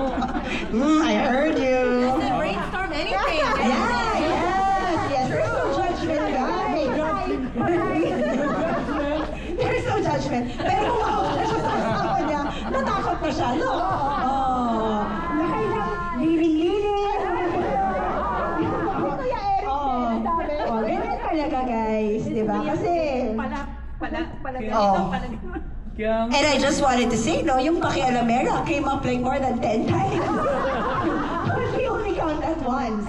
I heard you. Brainstorm anything. Yes. There's no judgment, guys. There's no judgment. Pero kung ako na siya sa asawa niya, natakot na siya, no? Oh. Liling-liling. Oh, ganyan talaga, guys. Diba? Kasi... Oh. And I just wanted to say, no, yung pakialamera came up like more than 10 times. But we only count that once.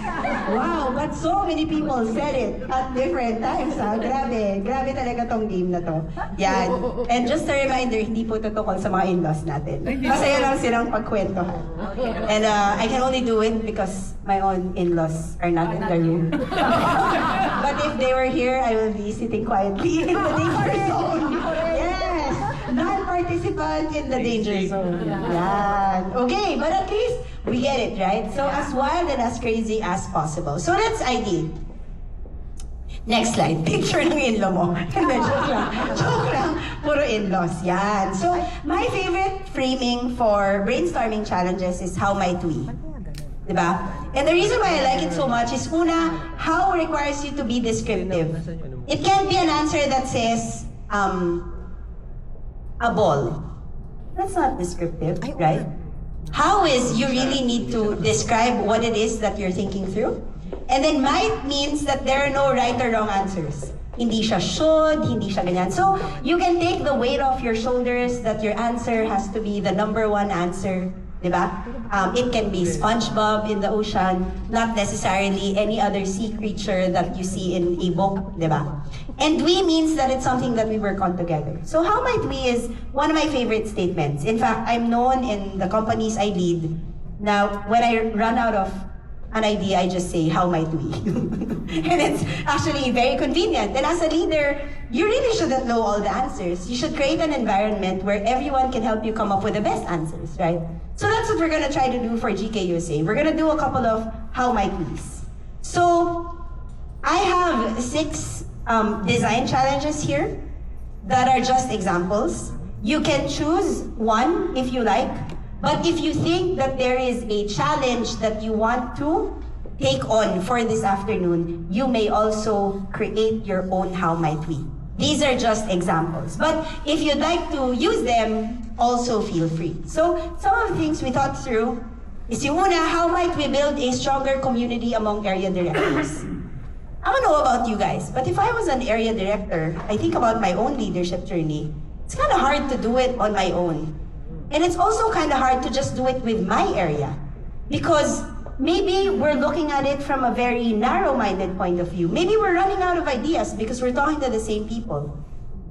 Wow, but so many people said it at different times, ha? Grabe talaga tong game na to. Yan. And just a reminder, hindi po tutukol sa mga in-laws natin. Masaya lang silang pagkwentohan. And I can only do it because my own in-laws are not in the room. But if they were here, I will be sitting quietly in the danger zone. Yes! Non-participant in the danger zone. Yan. Okay, but at least we get it, right? So as wild and as crazy as possible. So let's ID. Next slide. Picture ng in-law mo. Hindi, joke lang. Joke lang. Puro in-laws. Yan. So my favorite framing for brainstorming challenges is how might we? Diba? And the reason why I like it so much is una, how requires you to be descriptive. It can't be an answer that says, a ball. That's not descriptive, right? How is you really need to describe what it is that you're thinking through. And then might means that there are no right or wrong answers. Hindi siya should, hindi siya ganyan. So you can take the weight off your shoulders that your answer has to be the number one answer. Diba? It can be SpongeBob in the ocean, not necessarily any other sea creature that you see in a book, diba? And we means that it's something that we work on together. So how might we is one of my favorite statements. In fact, I'm known in the companies I lead. Now, when I run out of an idea, I just say, how might we? And it's actually very convenient. And as a leader, you really shouldn't know all the answers. You should create an environment where everyone can help you come up with the best answers, right? So that's what we're gonna try to do for GKUSA. We're gonna do a couple of how might we's. So I have 6 design challenges here that are just examples. You can choose one if you like. But if you think that there is a challenge that you want to take on for this afternoon, you may also create your own how might we. These are just examples. But if you'd like to use them, also feel free. So some of the things we thought through is yung una, how might we build a stronger community among area directors? I don't know about you guys, but if I was an area director, I think about my own leadership journey, it's kind of hard to do it on my own. And it's also kind of hard to just do it with my area. Because maybe we're looking at it from a very narrow-minded point of view. Maybe we're running out of ideas because we're talking to the same people.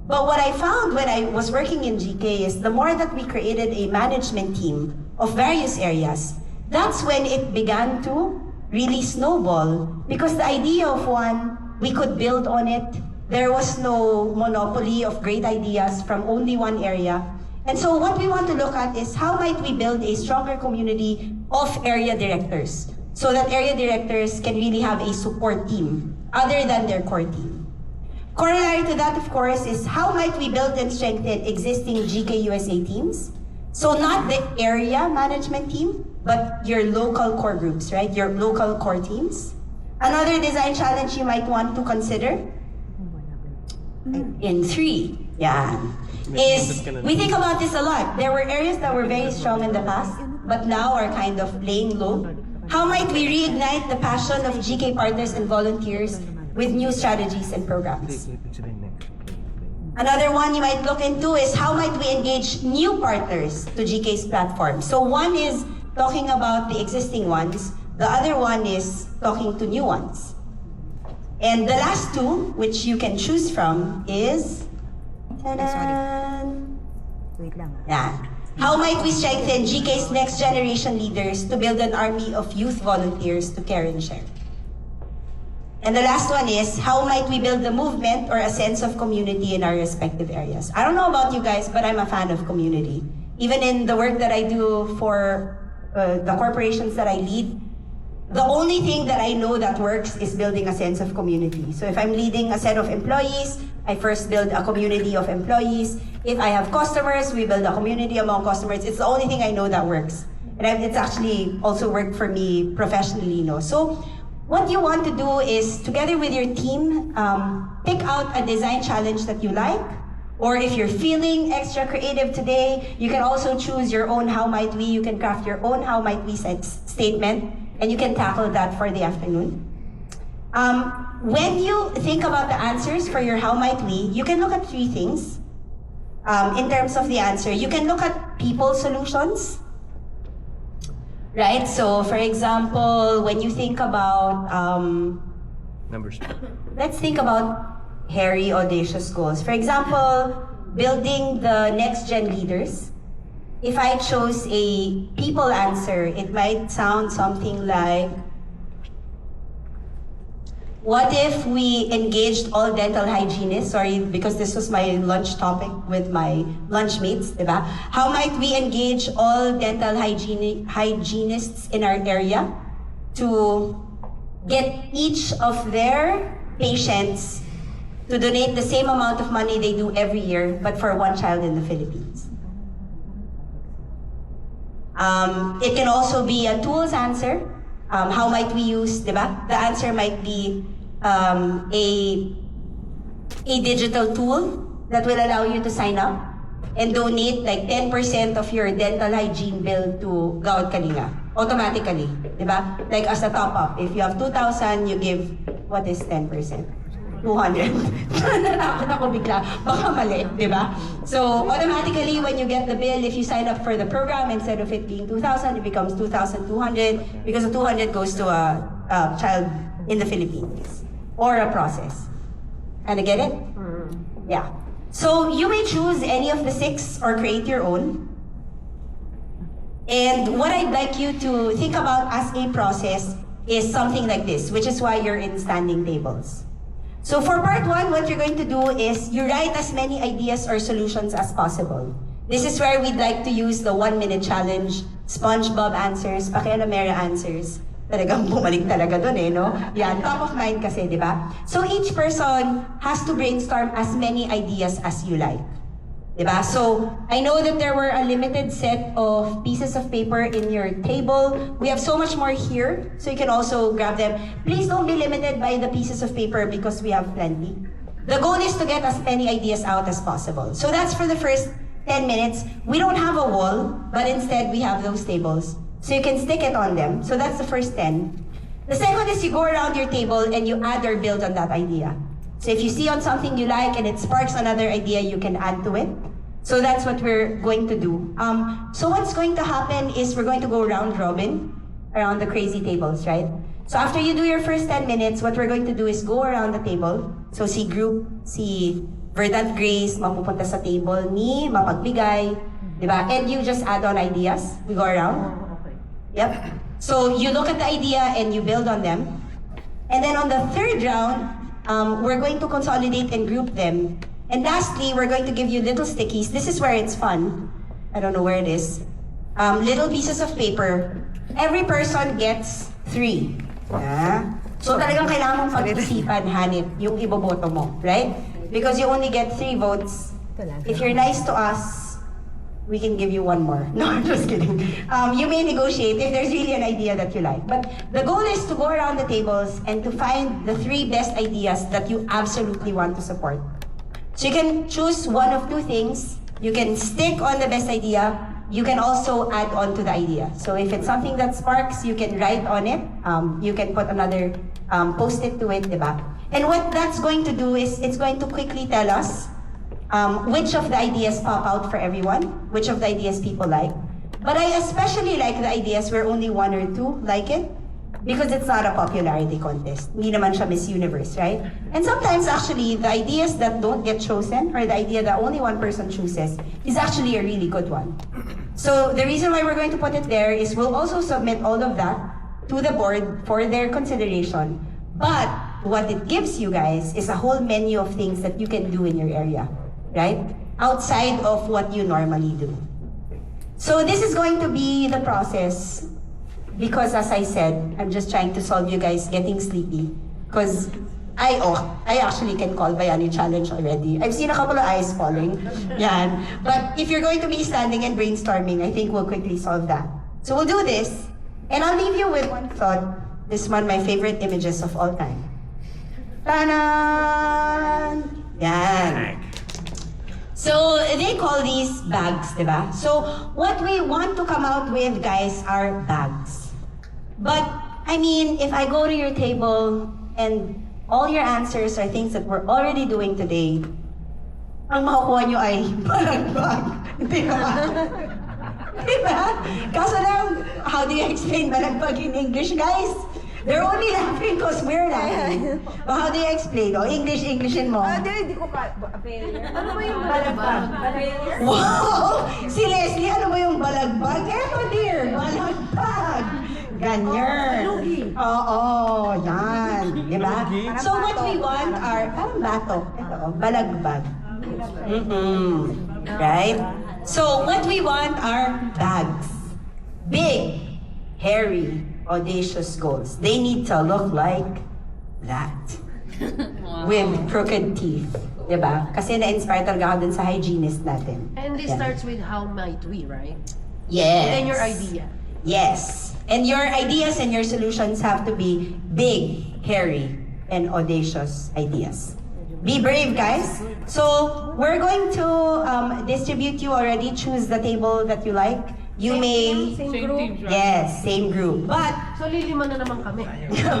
But what I found when I was working in GK is the more that we created a management team of various areas, that's when it began to really snowball. Because the idea of one, we could build on it. There was no monopoly of great ideas from only one area. And so what we want to look at is how might we build a stronger community of area directors so that area directors can really have a support team other than their core team. Corollary to that, of course, is how might we build and strengthen existing GKUSA teams? So not the area management team, but your local core groups, right? Your local core teams. Another design challenge you might want to consider in 3, is we think about this a lot. There were areas that were very strong in the past, but now are kind of laying low. How might we reignite the passion of GK partners and volunteers with new strategies and programs? Another one you might look into is how might we engage new partners to GK's platform? So one is talking about the existing ones, the other one is talking to new ones. And the last 2, which you can choose from, is how might we strengthen GK's next generation leaders to build an army of youth volunteers to care and share? And the last one is, how might we build a movement or a sense of community in our respective areas? I don't know about you guys, but I'm a fan of community. Even in the work that I do for the corporations that I lead, the only thing that I know that works is building a sense of community. So if I'm leading a set of employees, I first build a community of employees. If I have customers, we build a community among customers. It's the only thing I know that works. And it's actually also worked for me professionally, no? So what you want to do is, together with your team, pick out a design challenge that you like. Or if you're feeling extra creative today, you can also choose your own how might we. You can craft your own how might we statement, and you can tackle that for the afternoon. When you think about the answers for your how might we, you can look at three things. In terms of the answer, you can look at people solutions, right? So, for example, when you think about Numbers. let's think about hairy, audacious goals. For example, building the next gen leaders. If I chose a people answer, it might sound something like, what if we engaged all dental hygienists? Sorry, because this was my lunch topic with my lunchmates, diba? How might we engage all dental hygienists in our area to get each of their patients to donate the same amount of money they do every year, but for one child in the Philippines? It can also be a tools answer. How might we use, diba? The answer might be a digital tool that will allow you to sign up and donate like 10% of your dental hygiene bill to Gawad Kalinga automatically, diba? Like as a top up, if you have 2,000, you give, what is 10%? 200. Natakot ako bigla. Baka mali, di ba? So, automatically, when you get the bill, if you sign up for the program, instead of it being 2,000, it becomes 2,200 because the 200 goes to a child in the Philippines or a process. And I get it? Yeah. So, you may choose any of the 6 or create your own. And what I'd like you to think about as a process is something like this, which is why you're in standing tables. So for part 1, what you're going to do is you write as many ideas or solutions as possible. This is where we'd like to use the 1-minute challenge, SpongeBob answers, Pakialamera answers. Talagang bumalik talaga dun eh, no? Yan, top of mind kasi, di ba? So each person has to brainstorm as many ideas as you like. Diba? So, I know that there were a limited set of pieces of paper in your table. We have so much more here, so you can also grab them. Please don't be limited by the pieces of paper because we have plenty. The goal is to get as many ideas out as possible. So that's for the first 10 minutes. We don't have a wall, but instead we have those tables. So you can stick it on them. So that's the first 10. The second is you go around your table and you add or build on that idea. So if you see on something you like and it sparks another idea, you can add to it. So that's what we're going to do. So what's going to happen is we're going to go round robin around the crazy tables, right? So after you do your first 10 minutes, what we're going to do is go around the table. So si group, si Verdant Grace, mapupunta sa table ni Mapagbigay, di ba? And you just add on ideas. We go around. Yep. So you look at the idea and you build on them. And then on the third round, we're going to consolidate and group them. And lastly, we're going to give you little stickies. This is where it's fun. I don't know where it is. Little pieces of paper. Every person gets 3. Yeah. So talagang kailangan mong pag-isipan, hanip, yung iboboto mo, right? Because you only get 3 votes. If you're nice to us, we can give you 1 more. No, I'm just kidding. You may negotiate if there's really an idea that you like. But the goal is to go around the tables and to find the 3 best ideas that you absolutely want to support. So you can choose one of 2 things. You can stick on the best idea. You can also add on to the idea. So if it's something that sparks, you can write on it. You can put another post-it to it, diba? And what that's going to do is it's going to quickly tell us which of the ideas pop out for everyone, which of the ideas people like. But I especially like the ideas where only 1 or 2 like it, because it's not a popularity contest. Hindi naman siya Miss Universe, right? And sometimes actually, the ideas that don't get chosen, or the idea that only 1 person chooses, is actually a really good one. So the reason why we're going to put it there is we'll also submit all of that to the board for their consideration. But what it gives you guys is a whole menu of things that you can do in your area, right? Outside of what you normally do. So this is going to be the process. Because as I said, I'm just trying to solve you guys getting sleepy. Because I actually can call Bayani Challenge already. I've seen a couple of eyes falling. Yan. But if you're going to be standing and brainstorming, I think we'll quickly solve that. So we'll do this, and I'll leave you with one thought. This is one of my favorite images of all time. Ta-da! Yan. So they call these bags, diba? So what we want to come out with, guys, are bags. But, I mean, if I go to your table and all your answers are things that we're already doing today, ang makukuha nyo ay balagbag. Diba? Diba? Kaso lang, how do you explain balagbag in English, guys? They're only laughing because we're laughing. But how do you explain? O, Englishin mo. Hindi ko pa. Failure. Ano ba yung balagbag? Failure? Wow! Si Leslie, ano ba yung balagbag? Eto dear, balagbag! Ganyan. Oo, yan. Diba? So what we want are, parang batok. Ito, balagbag. Right? So what we want are bags. Big, hairy, audacious goals. They need to look like that. With crooked teeth. Diba? Kasi na-inspire talaga ako dun sa hygienist natin. And this Yan. starts with how might we, right? Yes. And then your idea. Yes. And your ideas and your solutions have to be big, hairy, and audacious ideas. Be brave, guys. So, we're going to distribute you already. Choose the table that you like. You may... Same group. Yes, same group. But, So lilima na naman kami.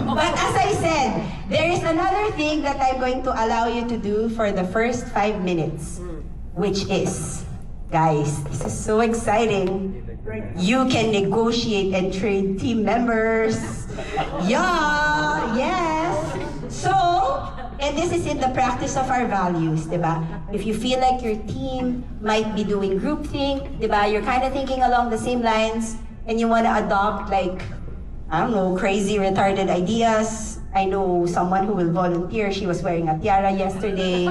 but as I said, there is another thing that I'm going to allow you to do for the first 5 minutes. Which is, guys, this is so exciting. You can negotiate and trade team members. Yeah, yes. So, and this is in the practice of our values, diba? If you feel like your team might be doing groupthink, diba? You're kind of thinking along the same lines, and you want to adopt like, I don't know, crazy, retarded ideas. I know someone who will volunteer. She was wearing a tiara yesterday.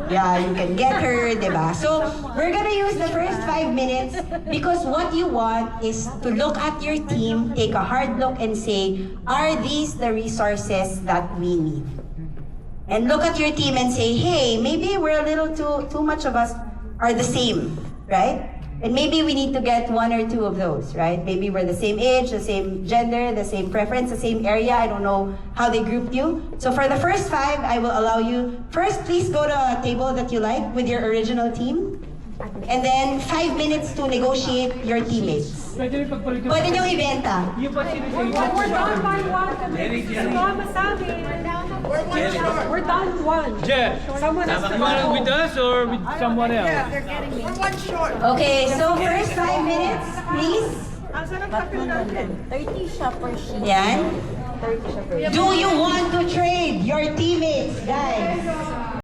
Yeah, you can get her, diba? So, we're gonna use the first 5 minutes because what you want is to look at your team, take a hard look and say, are these the resources that we need? And look at your team and say, hey, maybe we're a little too much of us are the same, right? And maybe we need to get 1 or 2 of those, right? Maybe we're the same age, the same gender, the same preference, the same area. I don't know how they grouped you. So for the first 5, I will allow you, first please go to a table that you like with your original team. And then 5 minutes to negotiate your teammates. Pwede nyo ibenta. We're down by one. Sumama sa amin. We're down one. Jeff, Someone has to you want it with us or with someone else? They're getting me. We're one short. Okay, so first 5 minutes, please. Ang sarap kapil natin. 30 siya per sheet. Yan. 30 siya per Do you want to trade your teammates, guys?